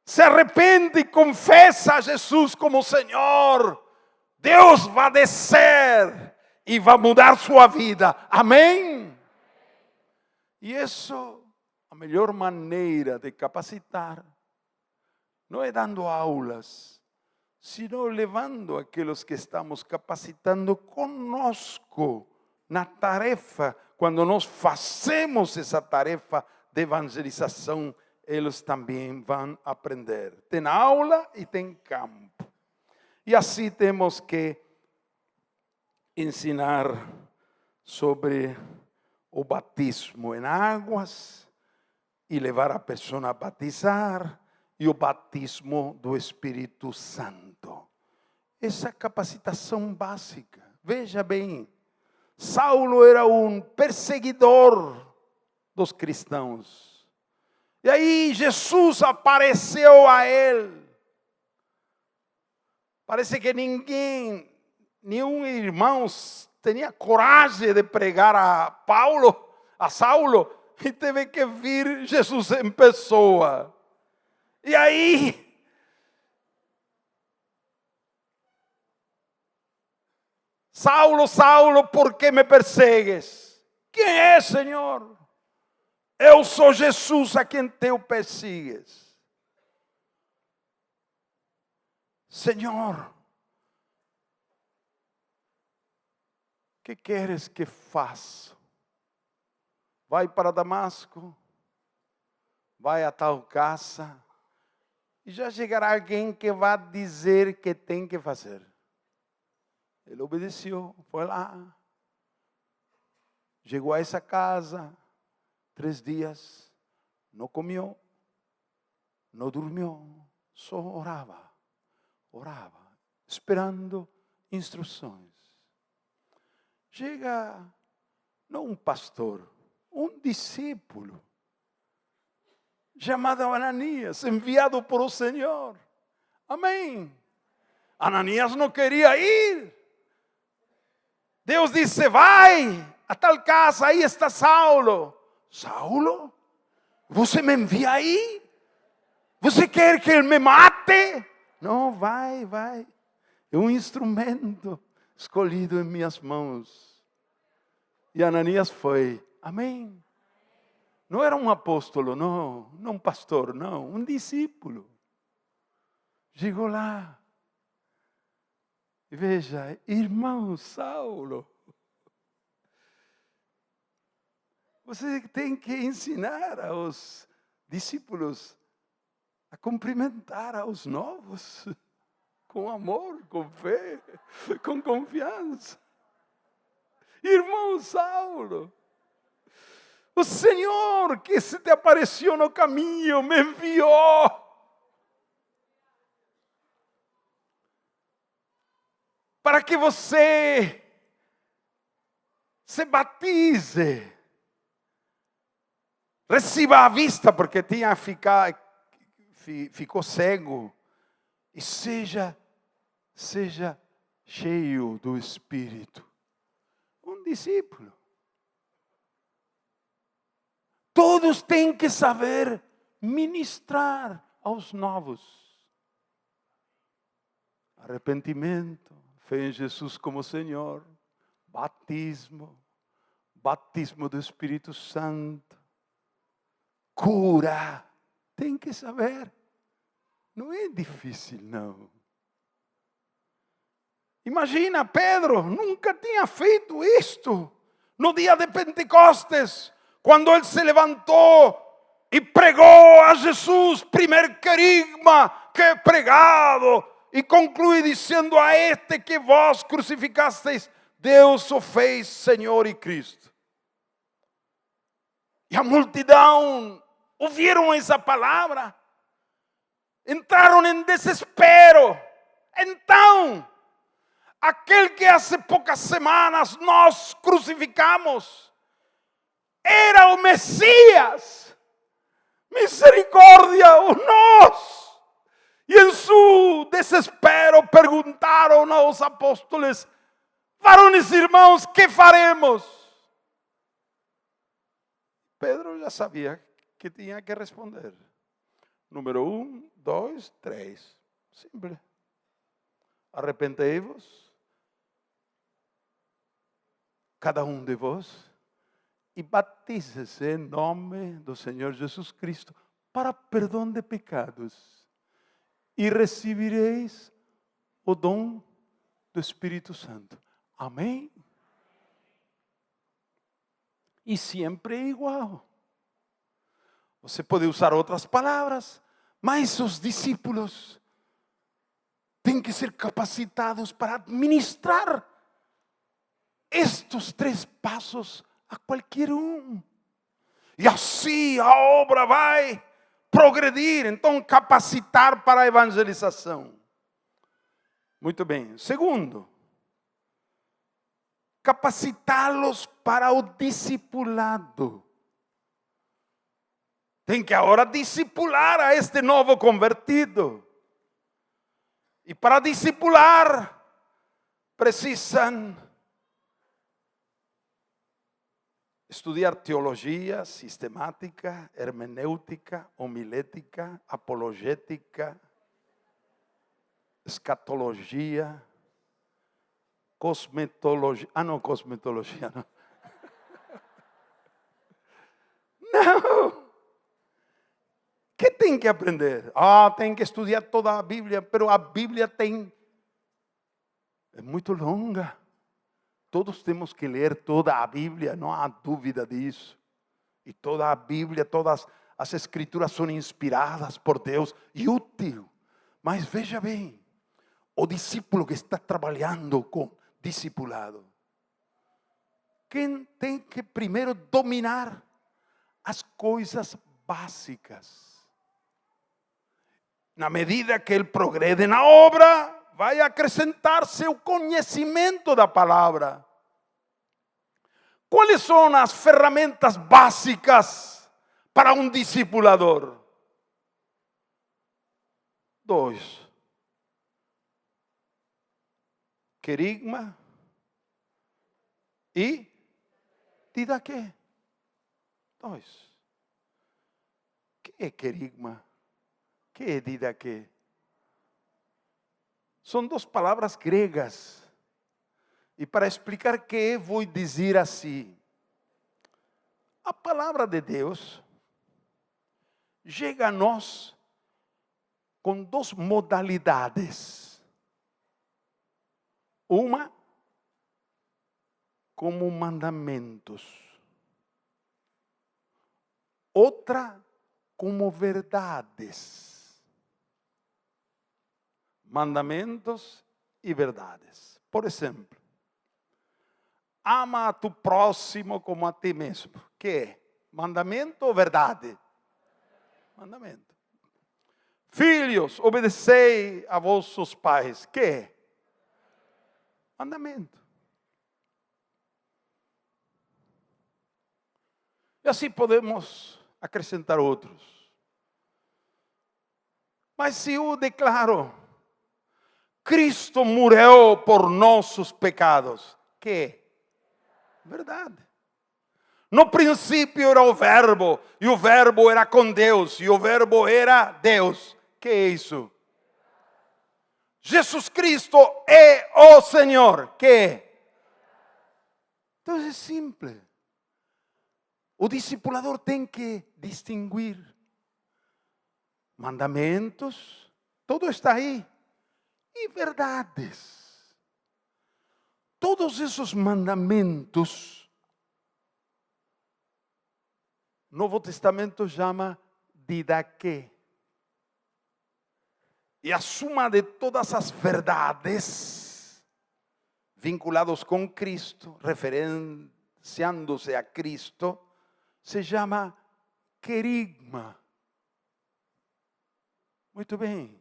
se arrepende e confessa a Jesus como Senhor, Deus vai descer e vai mudar sua vida. Amém? E isso, a melhor maneira de capacitar, não é dando aulas, sino levando aqueles que estamos capacitando conosco na tarefa. Quando nós fazemos essa tarefa de evangelização, eles também vão aprender. Tem aula e tem campo. E assim temos que ensinar sobre o batismo em águas e levar a pessoa a batizar, e o batismo do Espírito Santo. Essa capacitação básica. Veja bem, Saulo era um perseguidor dos cristãos. E aí Jesus apareceu a ele. Parece que nenhum irmão tinha coragem de pregar a Saulo, e teve que vir Jesus em pessoa. E aí, Saulo, Saulo, por que me persegues? Quem é, Senhor? Eu sou Jesus a quem tu persigues. Senhor, que queres que faça? Vai para Damasco, vai a tal casa, e já chegará alguém que vai dizer que tem que fazer. Ele obedeceu, foi lá. Chegou a essa casa, 3 dias, não comeu, não dormiu, só orava, esperando instruções. Chega, não um pastor, um discípulo, chamado Ananias, enviado por o Senhor. Amém. Ananias não queria ir. Deus disse, vai a tal casa, aí está Saulo. Saulo? Você me envia aí? Você quer que ele me mate? Não, vai. É um instrumento escolhido em minhas mãos. E Ananias foi. Amém. Não era um apóstolo, não um pastor, não, um discípulo. Chegou lá. E veja, irmão Saulo, você tem que ensinar aos discípulos a cumprimentar aos novos, com amor, com fé, com confiança. Irmão Saulo, o Senhor que se te apareceu no caminho me enviou. Para que você se batize, receba a vista, porque ficou cego, e seja cheio do Espírito. Um discípulo. Todos têm que saber ministrar aos novos. Arrependimento, fé em Jesus como Senhor, batismo do Espírito Santo, cura. Tem que saber. Não é difícil, não. Imagina, Pedro nunca tinha feito isto. No dia de Pentecostes, quando ele se levantou e pregou a Jesus, primeiro querigma que é pregado, e conclui dizendo a este que vós crucificasteis, Deus o fez Senhor e Cristo. E a multidão ouviram essa palavra, entraram em desespero. Então, aquele que há poucas semanas nós crucificamos, era o Messias. Misericórdia a nós. E em seu desespero perguntaram aos apóstolos: varões e irmãos, que faremos? Pedro já sabia que tinha que responder. Número 1, 2, 3. Simples. Arrependei-vos, cada um de vós, e batize-se em nome do Senhor Jesus Cristo para perdão de pecados, e recebereis o dom do Espírito Santo. Amém? E sempre é igual. Você pode usar outras palavras, mas os discípulos têm que ser capacitados para administrar estes 3 passos a qualquer um. E assim a obra vai progredir. Então, capacitar para a evangelização. Muito bem. Segundo, capacitá-los para o discipulado. Tem que agora discipular a este novo convertido. E para discipular, precisam estudar teologia sistemática, hermenêutica, homilética, apologética, escatologia, cosmetologia. Não, cosmetologia não. Não. Que tem que aprender? Tem que estudar toda a Bíblia, mas a Bíblia é muito longa. Todos temos que ler toda a Bíblia, não há dúvida disso. E toda a Bíblia, todas as Escrituras são inspiradas por Deus e útil. Mas veja bem, o discípulo que está trabalhando com discipulado, quem tem que primeiro dominar as coisas básicas. Na medida que ele progrede na obra, vai acrescentar-se o conhecimento da palavra. Quais são as ferramentas básicas para um discipulador? 2. Querigma e didaquê. 2. Que é querigma? Que é didaquê? São 2 palavras gregas. E para explicar o que vou dizer assim. A palavra de Deus chega a nós com 2 modalidades. Uma como mandamentos. Outra como verdades. Mandamentos e verdades. Por exemplo, ama a tu próximo como a ti mesmo. Que é? Mandamento ou verdade? Mandamento. Filhos, obedecei a vossos pais. Que é? Mandamento. E assim podemos acrescentar outros. Mas se eu declaro, Cristo morreu por nossos pecados. Que é? Verdade. No princípio era o verbo, e o verbo era com Deus, e o verbo era Deus. Que é isso? Jesus Cristo é o Senhor. Que é? Então é simples. O discipulador tem que distinguir mandamentos, tudo está aí, e verdades. Todos esses mandamentos, o Novo Testamento chama didaquê. E a suma de todas as verdades vinculados com Cristo, referenciando-se a Cristo, se chama querigma. Muito bem.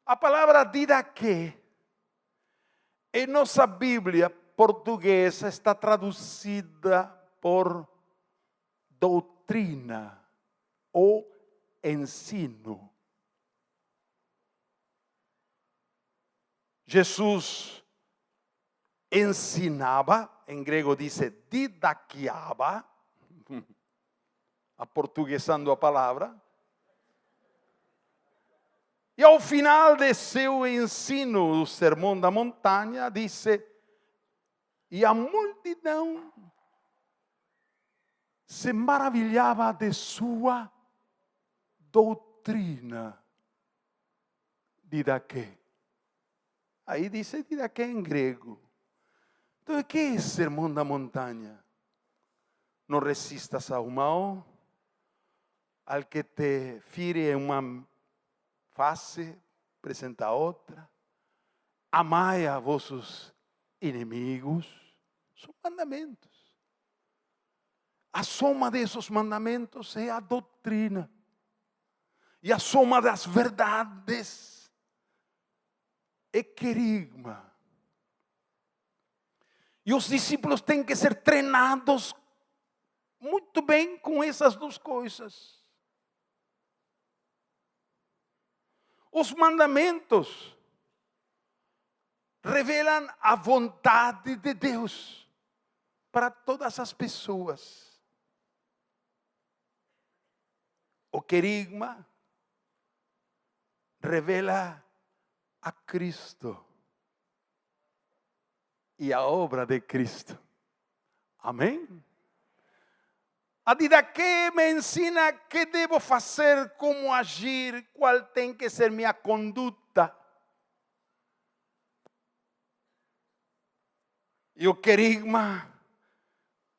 A palavra didaquê, em nossa Bíblia portuguesa, está traduzida por doutrina ou ensino. Jesus ensinava, em grego diz didaquiava, aportuguesando a palavra. E ao final de seu ensino, o Sermão da Montanha, disse: e a multidão se maravilhava de sua doutrina. Didaquê. Aí dice didaquê em grego. Então, o que é Sermão da Montanha? Não resistas ao mal, al que te fire em uma face, apresenta outra. Amai a vossos inimigos. São mandamentos. A soma desses mandamentos é a doutrina. E a soma das verdades é querigma. E os discípulos têm que ser treinados muito bem com essas duas coisas. Os mandamentos revelam a vontade de Deus para todas as pessoas. O querigma revela a Cristo e a obra de Cristo. Amém? A didaquê me ensina que devo fazer, como agir, qual tem que ser minha conduta. E o querigma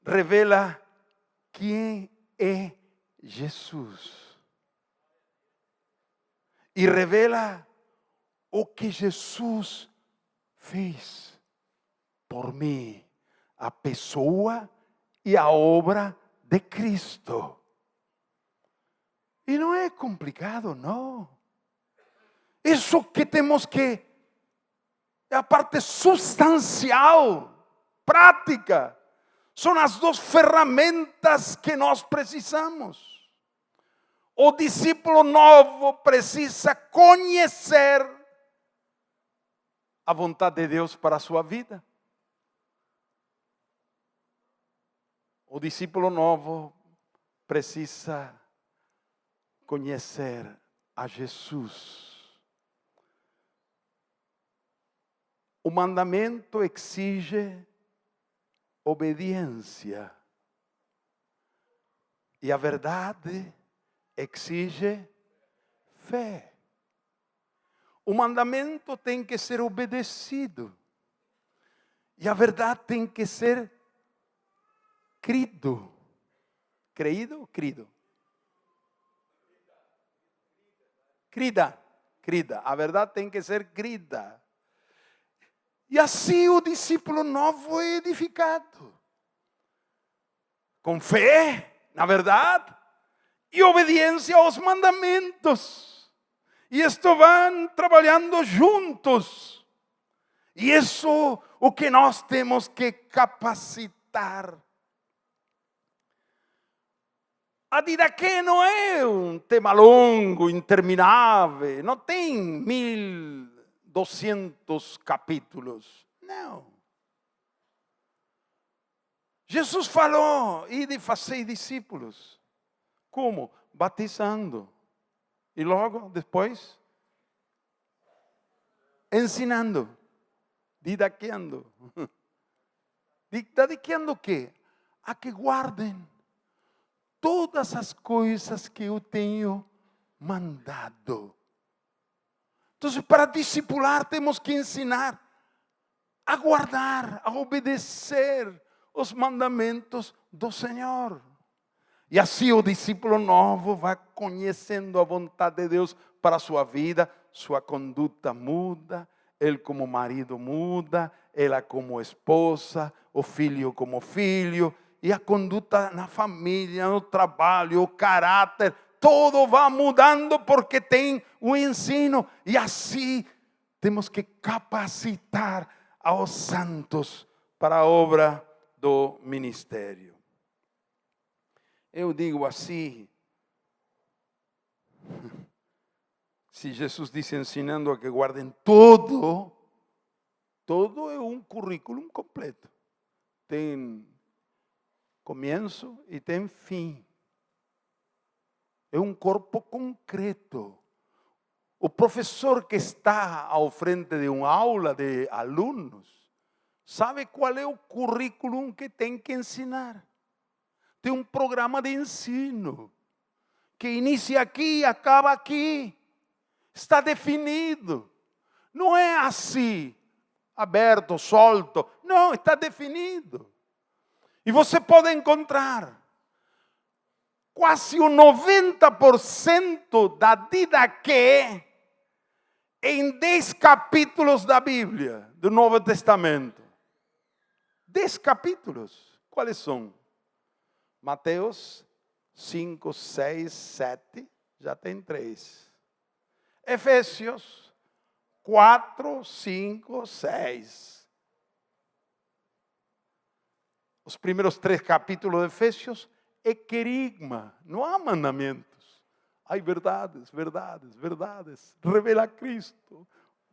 revela quem é Jesus. E revela o que Jesus fez por mim, a pessoa e a obra de Cristo. E não é complicado, não. Isso que temos que, é a parte substancial, prática. São as duas ferramentas que nós precisamos. O discípulo novo precisa conhecer a vontade de Deus para a sua vida. O discípulo novo precisa conhecer a Jesus. O mandamento exige obediência. E a verdade exige fé. O mandamento tem que ser obedecido. E a verdade tem que ser crido. Creído ou crido? Crida. Crida. A verdade tem que ser crida. E assim o discípulo novo é edificado. Com fé, na verdade, e obediência aos mandamentos. E isto vão trabalhando juntos. E isso o que nós temos que capacitar. A didaquê não é um tema longo, interminável. Não tem 1200 capítulos. Não. Jesus falou, ide fazer discípulos. Como? Batizando. E logo depois, ensinando. Didaqueando. Didaqueando o quê? A que guardem todas as coisas que eu tenho mandado. Então, para discipular, temos que ensinar a guardar, a obedecer os mandamentos do Senhor. E assim o discípulo novo vai conhecendo a vontade de Deus para a sua vida, sua conduta muda, ele como marido muda, ela como esposa, o filho como filho, e a conduta na família, no trabalho, o caráter, todo vai mudando porque tem o ensino. E assim temos que capacitar aos santos para a obra do ministério. Eu digo assim, se Jesus disse ensinando a que guardem todo é um currículo completo. Tem começo e tem fim. É um corpo concreto. O professor que está ao frente de uma aula de alunos sabe qual é o currículo que tem que ensinar. Tem um programa de ensino que inicia aqui e acaba aqui. Está definido. Não é assim, aberto, solto. Não, está definido. E você pode encontrar quase o 90% da didaquê em 10 capítulos da Bíblia, do Novo Testamento. 10 capítulos. Quais são? Mateus 5, 6, 7, já tem 3. Efésios 4, 5, 6. Os primeiros 3 capítulos de Efésios é querigma, não há mandamentos. Há verdades, verdades, verdades. Revela Cristo,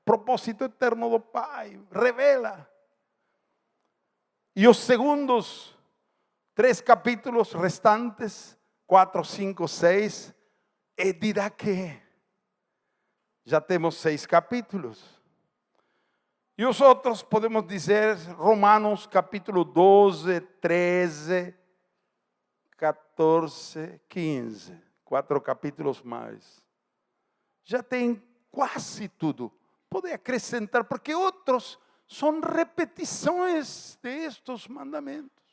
propósito eterno do Pai, revela. E os segundos 3 capítulos restantes, 4, 5, 6, é didaquê. Já temos 6 capítulos. E os outros podemos dizer Romanos capítulo 12, 13, 14, 15. 4 capítulos mais. Já tem quase tudo. Pode acrescentar, porque outros são repetições destes mandamentos.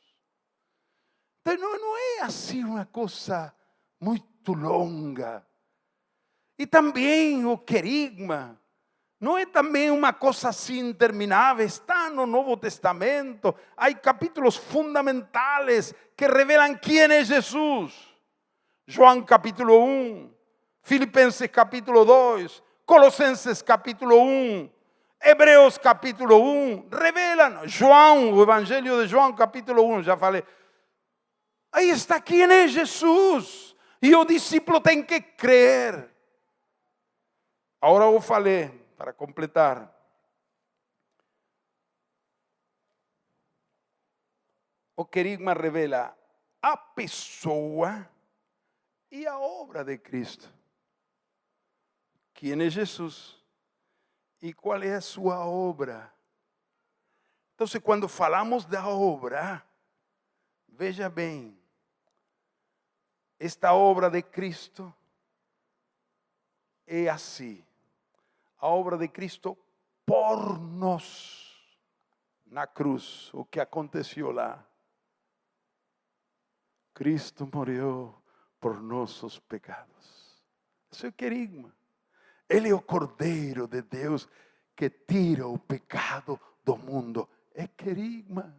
Então não é assim uma coisa muito longa. E também o querigma não é também uma coisa assim interminável. Está no Novo Testamento. Há capítulos fundamentais que revelam quem é Jesus. João capítulo 1, Filipenses capítulo 2, Colossenses capítulo 1, Hebreus capítulo 1, revelam. João, o Evangelho de João capítulo 1, já falei. Aí está quem é Jesus. E o discípulo tem que crer. Agora eu falei, para completar. O querigma revela a pessoa e a obra de Cristo. Quem é Jesus? E qual é a sua obra? Então, quando falamos da obra, veja bem, esta obra de Cristo é assim. A obra de Cristo por nós na cruz, o que aconteceu lá. Cristo morreu por nossos pecados. Isso é querigma. Ele é o Cordeiro de Deus que tira o pecado do mundo. É querigma.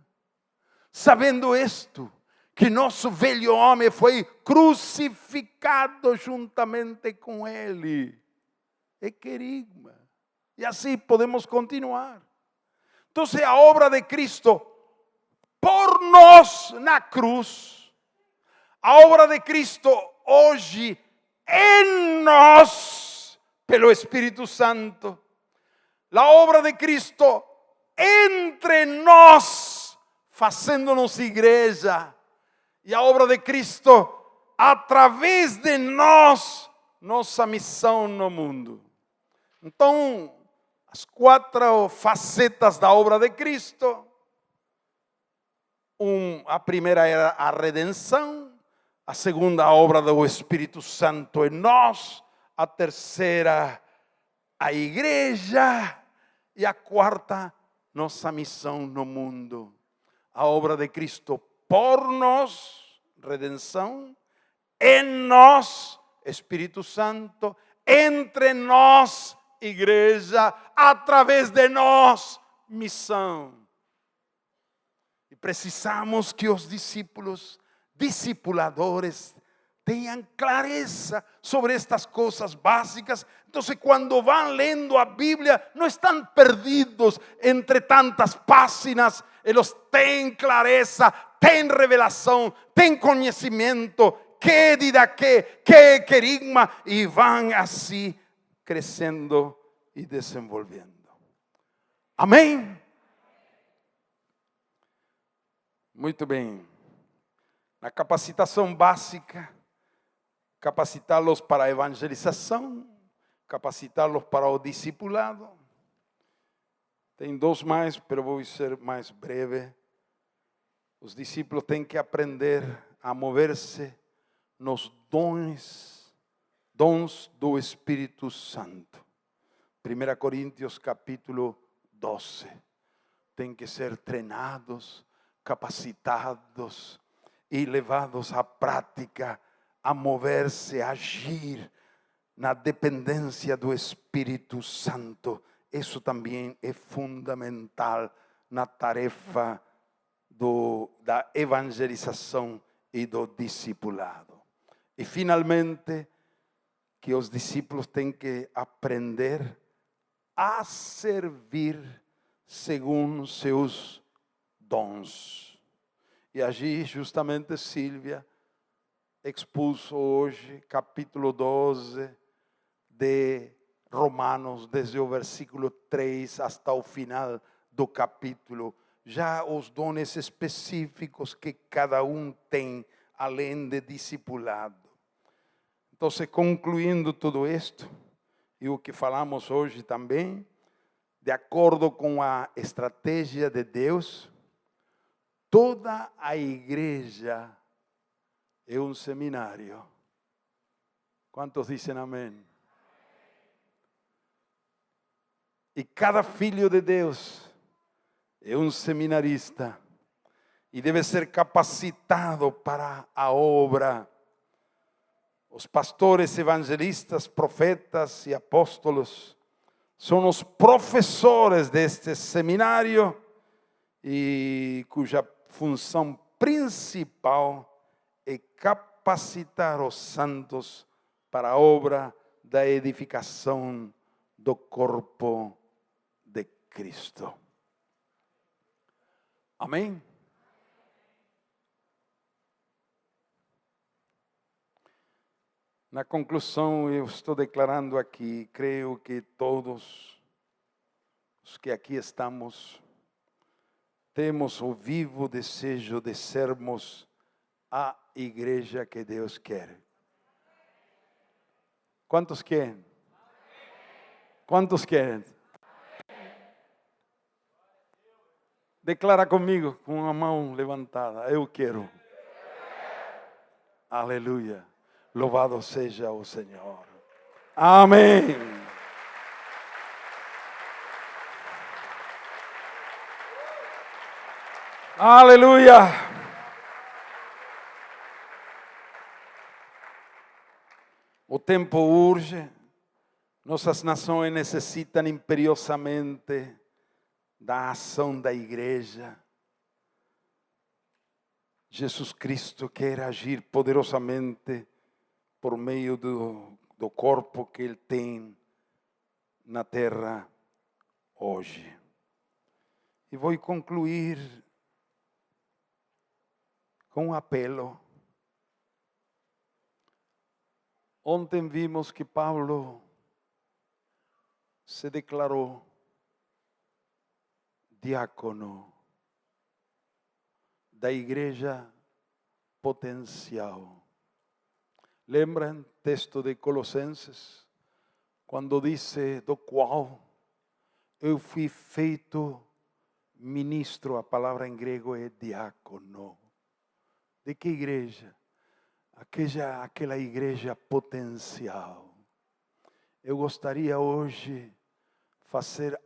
Sabendo isto, que nosso velho homem foi crucificado juntamente com ele. É querigma. E assim podemos continuar. Então, a obra de Cristo por nós na cruz, a obra de Cristo hoje em nós pelo Espírito Santo, a obra de Cristo entre nós, fazendo-nos igreja, e a obra de Cristo através de nós, nossa missão no mundo. Então, as 4 facetas da obra de Cristo. A primeira era a redenção, a segunda, a obra do Espírito Santo em nós, a terceira, a igreja, e a quarta, nossa missão no mundo. A obra de Cristo por nós, redenção, em nós, Espírito Santo, entre nós, igreja, através de nós, missão. E precisamos que os discipuladores, tenham clareza sobre estas coisas básicas. Então, quando vão lendo a Bíblia, não estão perdidos entre tantas páginas. Eles têm clareza, têm revelação, têm conhecimento que didaquê, que querigma, e vão assim crescendo e desenvolvendo. Amém? Muito bem. Na capacitação básica, capacitá-los para a evangelização, capacitá-los para o discipulado. Tem dois mais, mas vou ser mais breve. Os discípulos têm que aprender a mover-se nos dons do Espírito Santo. 1 Coríntios capítulo 12. Tem que ser treinados, capacitados e levados à prática, a mover-se, a agir na dependência do Espírito Santo. Isso também é fundamental na tarefa da evangelização e do discipulado. E finalmente, que os discípulos têm que aprender a servir segundo seus dons. E aqui justamente Silvia expôs hoje capítulo 12 de Romanos, desde o versículo 3 até o final do capítulo, já os dons específicos que cada um tem, além de discipulado. Então, concluindo tudo isto, e o que falamos hoje também, de acordo com a estratégia de Deus, toda a igreja é um seminário. Quantos dizem amém? E cada filho de Deus é um seminarista e deve ser capacitado para a obra. Os pastores, evangelistas, profetas e apóstolos são os professores deste seminário e cuja função principal é capacitar os santos para a obra da edificação do corpo de Cristo. Amém? Na conclusão, eu estou declarando aqui, creio que todos os que aqui estamos temos o vivo desejo de sermos a igreja que Deus quer. Quantos querem? Quantos querem? Declara comigo com a mão levantada. Eu quero. Aleluia. Louvado seja o Senhor. Amém. Aleluia. O tempo urge. Nossas nações necessitam imperiosamente da ação da igreja. Jesus Cristo quer agir poderosamente por meio do corpo que Ele tem na terra hoje. E vou concluir com um apelo. Ontem vimos que Paulo se declarou diácono da igreja potencial. Lembram texto de Colossenses, quando disse do qual eu fui feito ministro, a palavra em grego é diácono. De que igreja? Aquela igreja potencial. Eu gostaria hoje fazer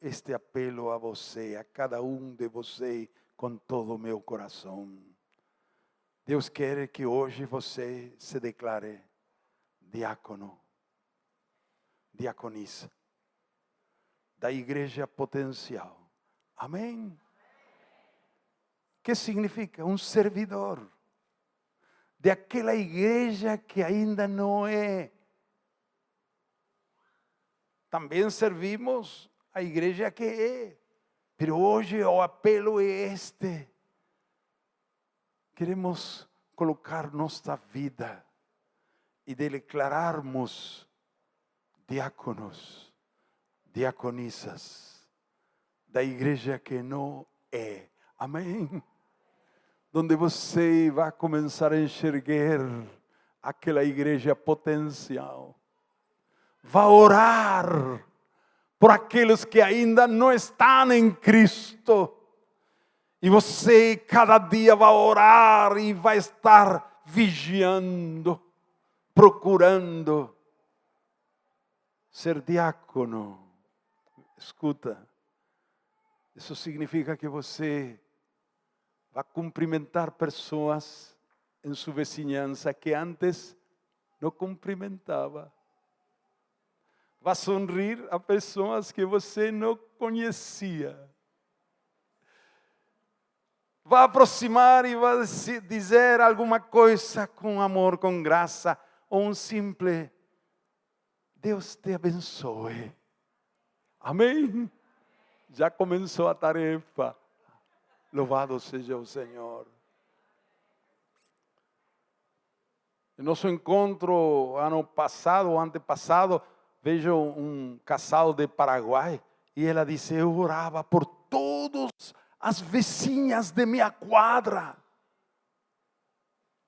este apelo a você, a cada um de vocês, com todo o meu coração. Deus quer que hoje você se declare diácono, diaconisa da igreja potencial. Amém? O que significa? Um servidor de aquela igreja que ainda não é. Também servimos a igreja que é. Mas hoje o apelo é este. Queremos colocar nossa vida e declararmos diáconos, diaconisas da igreja que não é. Amém? Donde você vai começar a enxergar aquela igreja potencial. Vai orar por aqueles que ainda não estão em Cristo. E você cada dia vai orar e vai estar vigiando, procurando ser diácono. Escuta, isso significa que você vai cumprimentar pessoas em sua vizinhança que antes não cumprimentava. Vai sorrir a pessoas que você não conhecia. Vai aproximar e vai dizer alguma coisa com amor, com graça, ou um simples Deus te abençoe. Amém? Já começou a tarefa. Louvado seja o Senhor. No nosso encontro ano passado ou antepassado, vejo um casal de Paraguai e ela disse: eu orava por todos as vizinhas de minha quadra.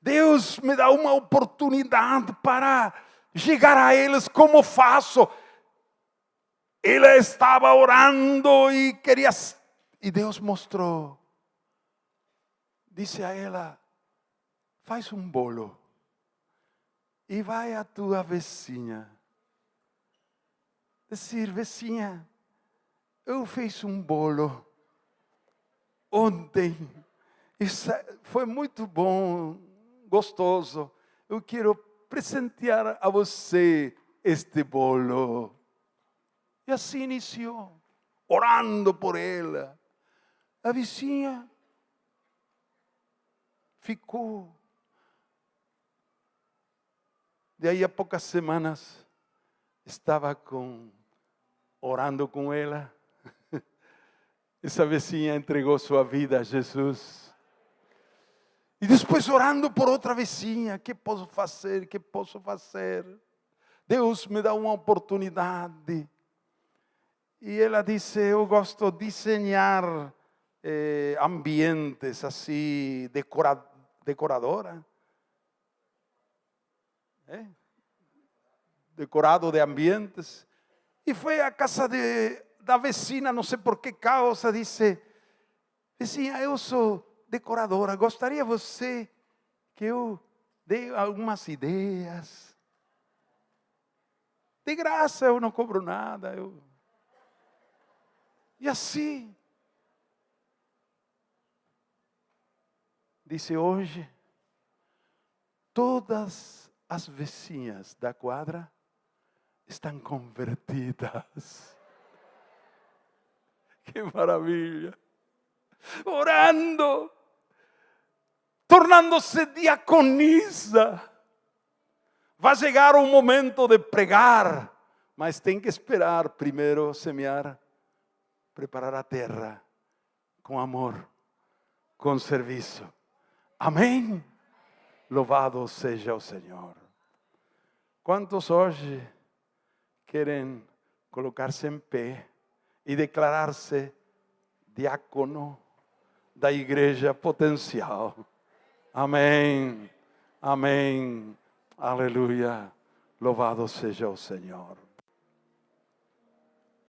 Deus me dá uma oportunidade para chegar a eles. Como faço? Ela estava orando e queria, e Deus mostrou. Disse a ela: faz um bolo e vai à tua vizinha. Dizer: vizinha, eu fiz um bolo ontem. Isso foi muito bom, gostoso. Eu quero presentear a você este bolo. E assim iniciou, orando por ela. A vizinha ficou. De aí a poucas semanas, estava orando com ela. Essa vizinha entregou sua vida a Jesus. E depois orando por outra vizinha. Que posso fazer? Que posso fazer? Deus me dá uma oportunidade. E ela disse: eu gosto de desenhar ambientes assim, decoradora. Decorado de ambientes. E foi à casa da vecina, não sei por que causa, disse: vizinha, eu sou decoradora, gostaria você que eu dê algumas ideias? De graça, eu não cobro nada. E assim, disse: hoje, todas as vizinhas da quadra estão convertidas. Que maravilha! Orando, tornando-se diaconisa. Vai chegar um momento de pregar, mas tem que esperar primeiro semear, preparar a terra com amor, com serviço. Amém? Louvado seja o Senhor. Quantos hoje querem colocar-se em pé e declarar-se diácono da igreja potencial? Amém, amém, aleluia, louvado seja o Senhor.